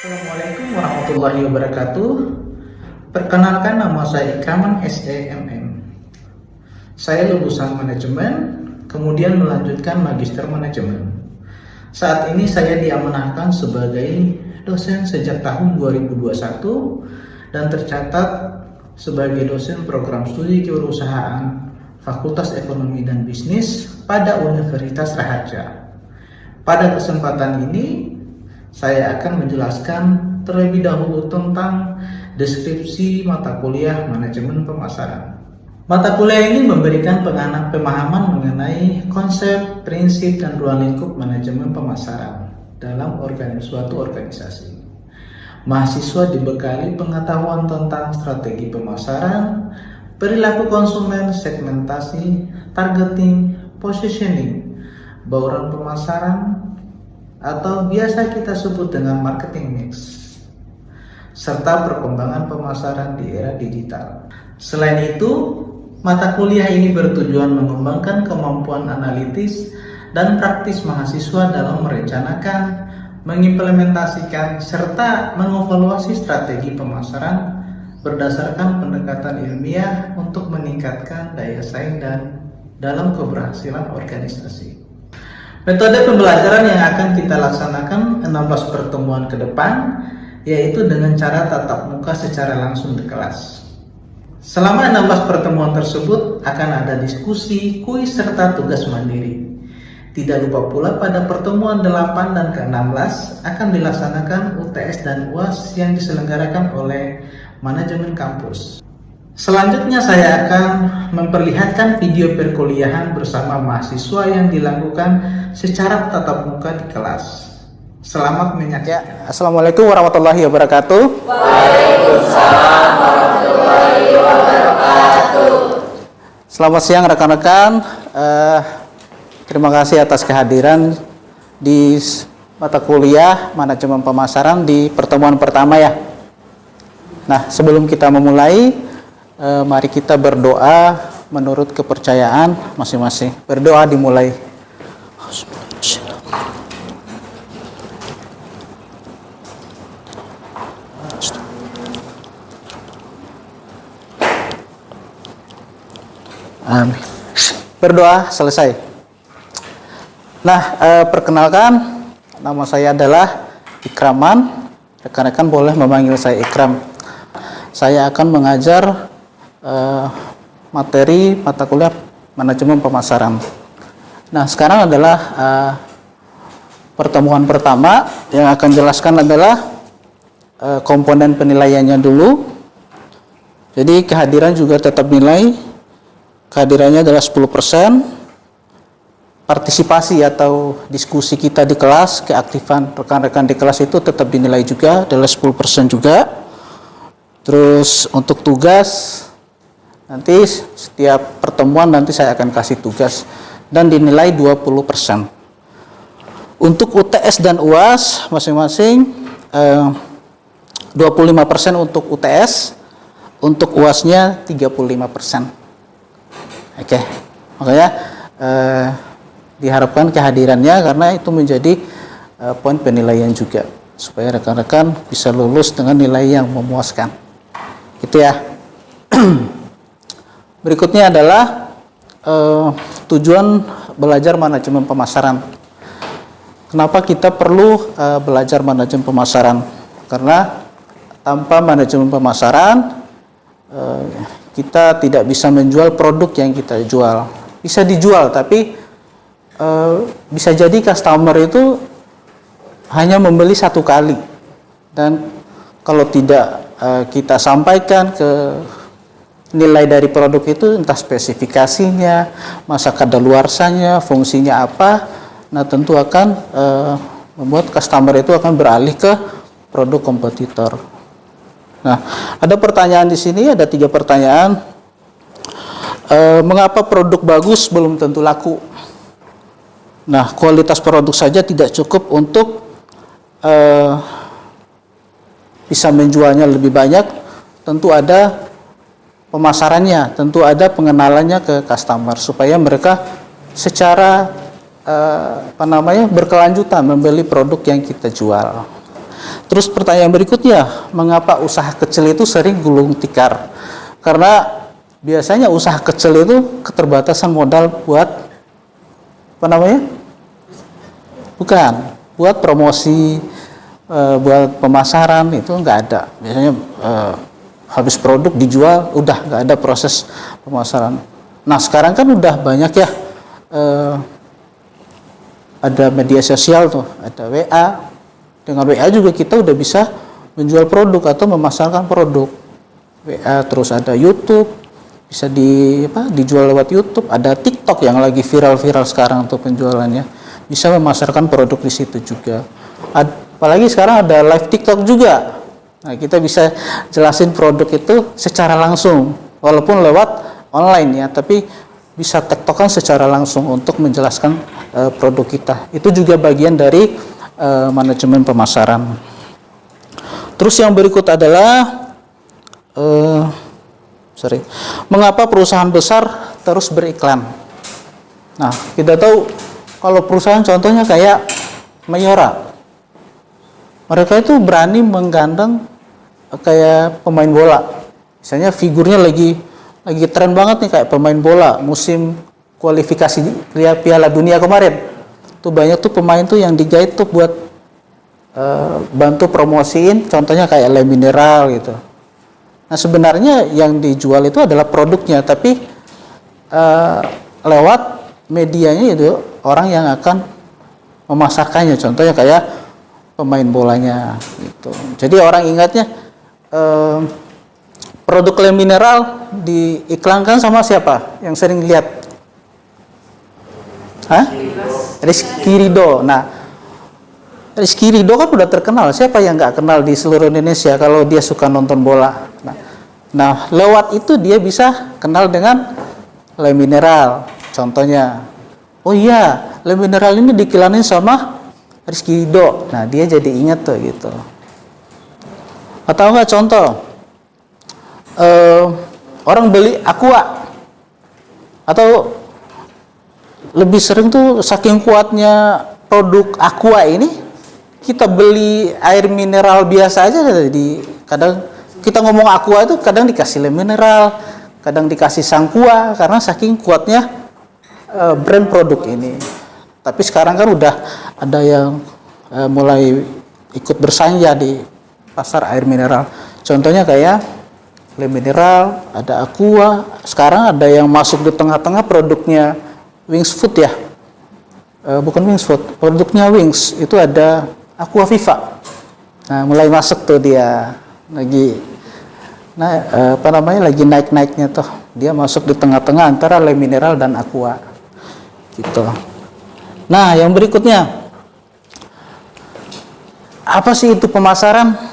Assalamualaikum warahmatullahi wabarakatuh. Perkenalkan, nama saya Ikraman SEMM. Saya lulusan manajemen, kemudian melanjutkan magister manajemen. Saat ini saya diamanahkan sebagai dosen sejak tahun 2021 dan tercatat sebagai dosen program studi kewirausahaan Fakultas Ekonomi dan Bisnis pada Universitas Raharja. Pada kesempatan ini saya akan menjelaskan terlebih dahulu tentang deskripsi mata kuliah manajemen pemasaran. Mata kuliah ini memberikan pemahaman mengenai konsep, prinsip, dan ruang lingkup manajemen pemasaran dalam suatu organisasi. Mahasiswa dibekali pengetahuan tentang strategi pemasaran, perilaku konsumen, segmentasi, targeting, positioning, bauran pemasaran, atau biasa kita sebut dengan marketing mix, serta perkembangan pemasaran di era digital. Selain itu, mata kuliah ini bertujuan mengembangkan kemampuan analitis dan praktis mahasiswa dalam merencanakan, mengimplementasikan, serta mengevaluasi strategi pemasaran berdasarkan pendekatan ilmiah untuk meningkatkan daya saing dan dalam keberhasilan organisasi. Metode pembelajaran yang akan kita laksanakan 16 pertemuan ke depan, yaitu dengan cara tatap muka secara langsung di kelas. Selama 16 pertemuan tersebut akan ada diskusi, kuis, serta tugas mandiri. Tidak lupa pula pada pertemuan 8 dan ke-16 akan dilaksanakan UTS dan UAS yang diselenggarakan oleh manajemen kampus. Selanjutnya saya akan memperlihatkan video perkuliahan bersama mahasiswa yang dilakukan secara tatap muka di kelas. Selamat menyaksikan. Assalamualaikum warahmatullahi wabarakatuh. Waalaikumsalam warahmatullahi wabarakatuh. Selamat siang rekan-rekan. Terima kasih atas kehadiran di mata kuliah manajemen pemasaran di pertemuan pertama ya. Nah, sebelum kita memulai, mari kita berdoa menurut kepercayaan masing-masing. Berdoa dimulai. Amin. Berdoa selesai. Nah, perkenalkan, nama saya adalah Ikraman. Rekan-rekan boleh memanggil saya Ikram. Saya akan mengajar materi mata kuliah manajemen pemasaran. Nah, sekarang adalah pertemuan pertama. Yang akan jelaskan adalah komponen penilaiannya dulu. Jadi kehadiran juga tetap nilai. Kehadirannya adalah 10%. Partisipasi atau diskusi kita di kelas, keaktifan rekan-rekan di kelas itu tetap dinilai juga, adalah 10% juga. Terus untuk tugas, nanti setiap pertemuan nanti saya akan kasih tugas dan dinilai 20%. Untuk UTS dan UAS masing-masing 25% untuk UTS, untuk UASnya 35%. Oke, makanya diharapkan kehadirannya karena itu menjadi poin penilaian juga supaya rekan-rekan bisa lulus dengan nilai yang memuaskan. Gitu ya. Berikutnya adalah tujuan belajar manajemen pemasaran. Kenapa kita perlu belajar manajemen pemasaran? Karena tanpa manajemen pemasaran kita tidak bisa menjual produk yang kita jual. Bisa dijual, tapi bisa jadi customer itu hanya membeli satu kali. Dan kalau tidak kita sampaikan ke nilai dari produk itu, entah spesifikasinya, masa kadaluarsanya, fungsinya apa, nah tentu akan membuat customer itu akan beralih ke produk kompetitor. Nah, ada pertanyaan di sini, ada 3 pertanyaan. Mengapa produk bagus belum tentu laku? Nah, kualitas produk saja tidak cukup untuk bisa menjualnya lebih banyak. Tentu ada pemasarannya, tentu ada pengenalannya ke customer supaya mereka secara berkelanjutan membeli produk yang kita jual. Terus pertanyaan berikutnya, mengapa usaha kecil itu sering gulung tikar? Karena biasanya usaha kecil itu keterbatasan modal buat apa namanya? Bukan, buat promosi, buat pemasaran itu nggak ada. Biasanya habis produk dijual, udah nggak ada proses pemasaran. Nah sekarang kan udah banyak ya, ada media sosial tuh, ada WA. Dengan WA juga kita udah bisa menjual produk atau memasarkan produk. WA, terus ada YouTube, bisa dijual lewat YouTube. Ada TikTok yang lagi viral-viral sekarang untuk penjualannya, bisa memasarkan produk di situ juga. Apalagi sekarang ada live TikTok juga. Nah, kita bisa jelasin produk itu secara langsung, walaupun lewat online ya, tapi bisa tektokan secara langsung untuk menjelaskan produk kita. Itu juga bagian dari manajemen pemasaran. Terus yang berikut adalah mengapa perusahaan besar terus beriklan? Nah, kita tahu kalau perusahaan contohnya kayak Mayora, mereka itu berani menggandeng kayak pemain bola. Misalnya figurnya lagi tren banget nih kayak pemain bola musim kualifikasi Piala Dunia kemarin. Tuh banyak tuh pemain tuh yang digait tuh buat bantu promosiin, contohnya kayak Le Mineral gitu. Nah sebenarnya yang dijual itu adalah produknya, tapi lewat medianya itu orang yang akan memasarkannya, contohnya kayak pemain bolanya gitu. Jadi orang ingatnya produk Le Mineral diiklankan sama siapa yang sering lihat? Hah? Rizky Ridho. Nah, Rizky Ridho kan udah terkenal. Siapa yang nggak kenal di seluruh Indonesia kalau dia suka nonton bola? Nah, lewat itu dia bisa kenal dengan Le Mineral. Contohnya, oh iya, Le Mineral ini diiklanin sama Rizky Ridho. Nah, dia jadi ingat tuh gitu. Atau enggak contoh, orang beli Aqua, atau lebih sering tuh saking kuatnya produk Aqua ini, kita beli air mineral biasa aja. Kadang kita ngomong Aqua itu kadang dikasih Le Mineral, kadang dikasih Sangkua, karena saking kuatnya brand produk ini. Tapi sekarang kan udah ada yang mulai ikut bersaing di pasar air mineral. Contohnya kayak Le Mineral, ada Aqua. Sekarang ada yang masuk di tengah-tengah produknya Wings Food ya. Bukan Wings Food, produknya Wings itu ada Aqua Viva. Nah, mulai masuk tuh dia lagi lagi naik-naiknya tuh. Dia masuk di tengah-tengah antara Le Mineral dan Aqua. Gitu. Nah, yang berikutnya, apa sih itu pemasaran?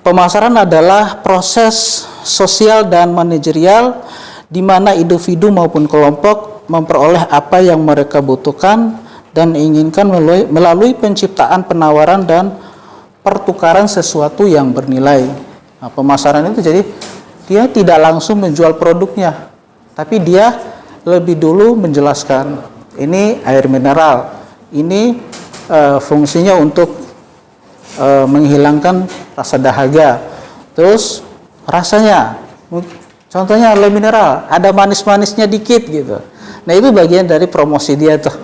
Pemasaran adalah proses sosial dan manajerial di mana individu maupun kelompok memperoleh apa yang mereka butuhkan dan inginkan melalui penciptaan, penawaran, dan pertukaran sesuatu yang bernilai. Nah, pemasaran itu jadi dia tidak langsung menjual produknya, tapi dia lebih dulu menjelaskan, ini air mineral, ini fungsinya untuk menghilangkan rasa dahaga. Terus rasanya, contohnya Le Mineral, ada manis-manisnya dikit gitu. Nah itu bagian dari promosi dia tuh.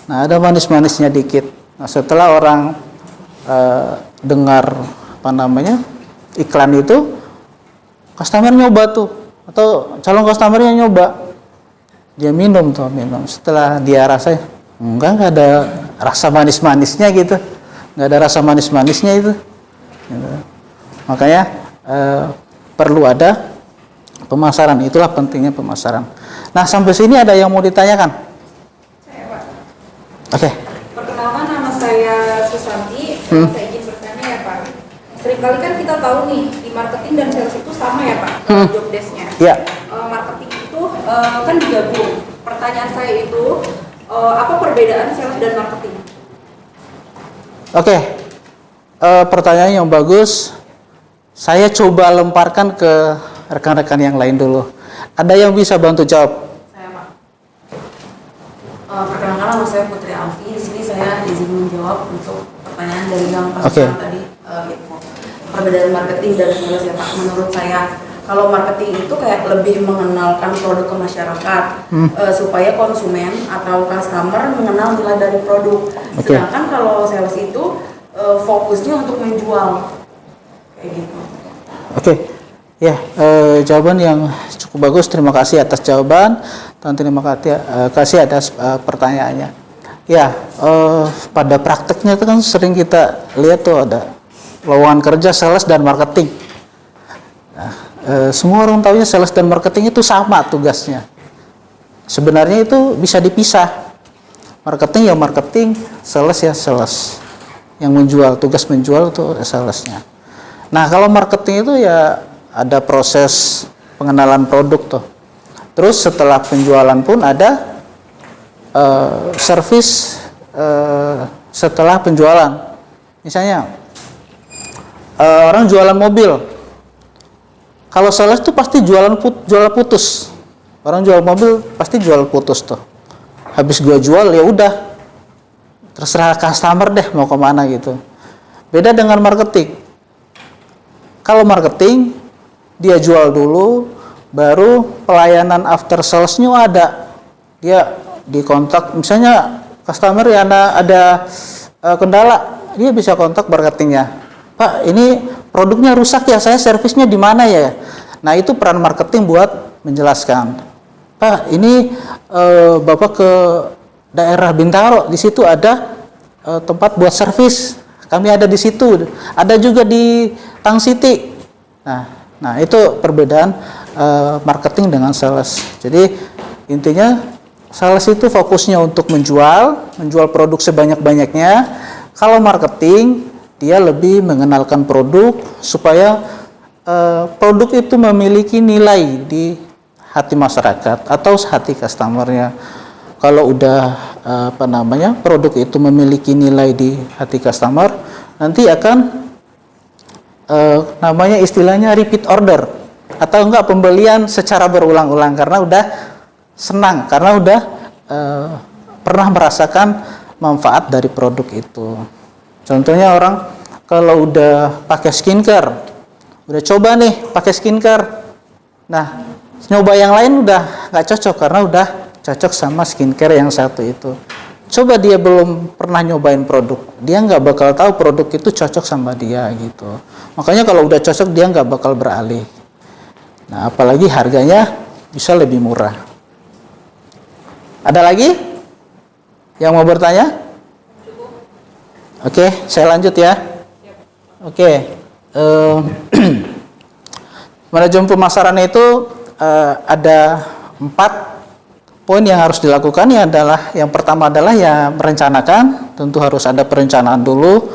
Nah ada manis-manisnya dikit. Nah setelah orang dengar iklan itu, customer nyoba tuh, atau calon customernya nyoba, dia minum. Setelah dia rasain, nggak ada rasa manis-manisnya gitu, nggak ada rasa manis-manisnya itu. Gitu. Makanya perlu ada pemasaran, itulah pentingnya pemasaran. Nah sampai sini ada yang mau ditanyakan? Saya Pak. Oke. Perkenalkan, nama saya Susanti. Saya izin bertanya ya Pak. Seringkali kan kita tahu nih di marketing dan sales itu sama ya Pak, job desk-nya. Ya. Marketing itu kan digabung. Pertanyaan saya itu apa perbedaan sales dan marketing? Oke. Pertanyaan yang bagus. Saya coba lemparkan ke rekan-rekan yang lain dulu. Ada yang bisa bantu jawab? Saya Pak. Perkenalkan nama saya Putri Alfi. Di sini saya izin menjawab untuk pertanyaan dari yang Pak Oke. Susam tadi, info perbedaan marketing dan sales ya Pak. Menurut saya, kalau marketing itu kayak lebih mengenalkan produk ke masyarakat supaya konsumen atau customer mengenal nilai dari produk. Oke. Sedangkan kalau sales itu fokusnya untuk menjual kayak gitu. Oke, ya jawaban yang cukup bagus. Terima kasih atas jawaban dan terima kasih atas pertanyaannya. Ya, pada prakteknya itu kan sering kita lihat tuh ada lowongan kerja sales dan marketing. Nah, semua orang tahunya sales dan marketing itu sama tugasnya. Sebenarnya itu bisa dipisah. Marketing ya marketing, sales ya sales. Yang menjual, tugas menjual itu salesnya. Nah, kalau marketing itu ya ada proses pengenalan produk tuh. Terus setelah penjualan pun ada service setelah penjualan. Misalnya orang jualan mobil. Kalau sales tuh pasti jual putus. Orang jual mobil pasti jual putus tuh. Habis gua jual ya udah, terserah customer deh mau kemana gitu. Beda dengan marketing. Kalau marketing dia jual dulu, baru pelayanan after salesnya ada. Dia dikontak, misalnya customer ya ada kendala, dia bisa kontak marketingnya. Pak, ini produknya rusak ya, saya servisnya di mana ya? Nah, itu peran marketing buat menjelaskan. Pak, ini Bapak ke daerah Bintaro, di situ ada tempat buat servis. Kami ada di situ. Ada juga di Tang City. Nah, itu perbedaan marketing dengan sales. Jadi intinya sales itu fokusnya untuk menjual produk sebanyak-banyaknya. Kalau marketing dia lebih mengenalkan produk supaya produk itu memiliki nilai di hati masyarakat atau hati customernya. Kalau udah produk itu memiliki nilai di hati customer, nanti akan istilahnya repeat order atau enggak pembelian secara berulang-ulang karena udah senang, karena udah pernah merasakan manfaat dari produk itu. Contohnya orang kalau udah pakai skincare, udah coba nih pakai skincare, nah nyoba yang lain udah nggak cocok karena udah cocok sama skincare yang satu itu. Coba dia belum pernah nyobain produk, dia nggak bakal tahu produk itu cocok sama dia gitu. Makanya kalau udah cocok dia nggak bakal beralih. Nah, apalagi harganya bisa lebih murah. Ada lagi yang mau bertanya? Oke, saya lanjut ya. Oke, manajemen pemasaran itu ada 4 poin yang harus dilakukan. Yang pertama adalah ya merencanakan. Tentu harus ada perencanaan dulu.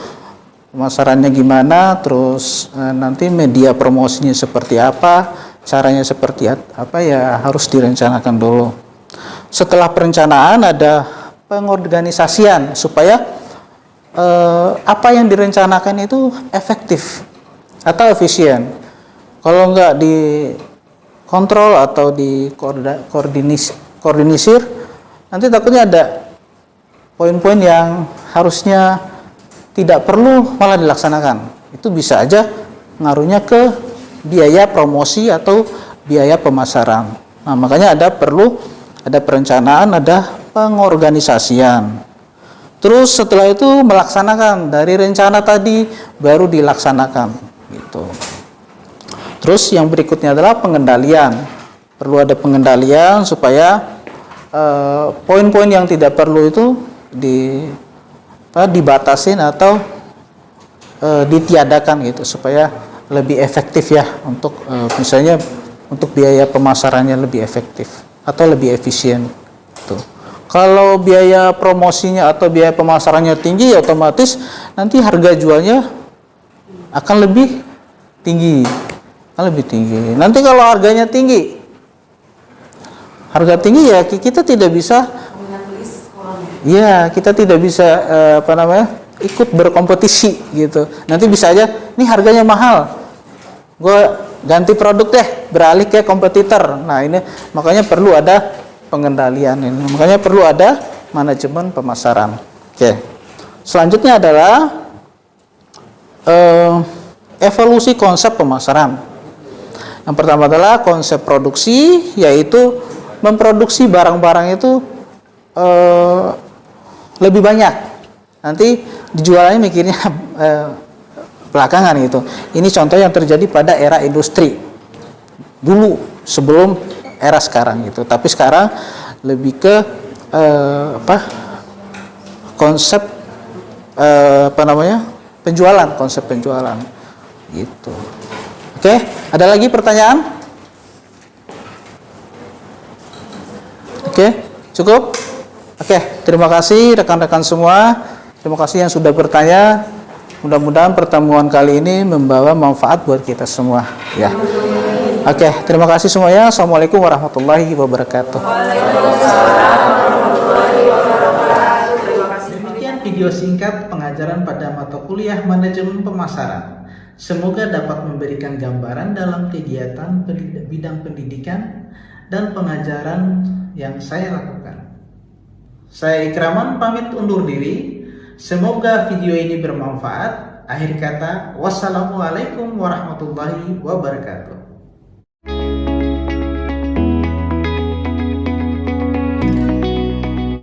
Pemasarannya gimana, terus nanti media promosinya seperti apa, caranya seperti apa ya harus direncanakan dulu. Setelah perencanaan ada pengorganisasian supaya apa yang direncanakan itu efektif atau efisien. Kalau nggak dikontrol atau koordinir, nanti takutnya ada poin-poin yang harusnya tidak perlu malah dilaksanakan. Itu bisa aja ngaruhnya ke biaya promosi atau biaya pemasaran. Nah, makanya perlu ada perencanaan, ada pengorganisasian. Terus setelah itu melaksanakan, dari rencana tadi baru dilaksanakan gitu. Terus yang berikutnya adalah pengendalian. Perlu ada pengendalian supaya poin-poin yang tidak perlu itu dibatasin atau ditiadakan gitu supaya lebih efektif ya untuk misalnya untuk biaya pemasarannya lebih efektif atau lebih efisien tuh. Kalau biaya promosinya atau biaya pemasarannya tinggi, otomatis nanti harga jualnya akan lebih tinggi. Nanti kalau harganya tinggi, ya kita tidak bisa. Ya, kita tidak bisa ikut berkompetisi gitu. Nanti bisa aja, ini harganya mahal, gue ganti produk deh, beralih ke kompetitor. Nah ini makanya perlu ada pengendalian ini. Makanya perlu ada manajemen pemasaran. Oke. Selanjutnya adalah evolusi konsep pemasaran. Yang pertama adalah konsep produksi, yaitu memproduksi barang-barang itu lebih banyak. Nanti dijualannya mikirnya belakangan gitu. Ini contoh yang terjadi pada era industri dulu sebelum era sekarang gitu. Tapi sekarang lebih ke konsep penjualan, konsep penjualan gitu. Oke, ada lagi pertanyaan? Oke, cukup? Oke, terima kasih rekan-rekan semua. Terima kasih yang sudah bertanya. Mudah-mudahan pertemuan kali ini membawa manfaat buat kita semua ya. Oke, terima kasih semuanya. Assalamualaikum warahmatullahi wabarakatuh. Demikian video singkat pengajaran pada mata kuliah manajemen pemasaran. Semoga dapat memberikan gambaran dalam kegiatan bidang pendidikan dan pengajaran yang saya lakukan. Saya Ikraman pamit undur diri. Semoga video ini bermanfaat. Akhir kata, wassalamualaikum warahmatullahi wabarakatuh.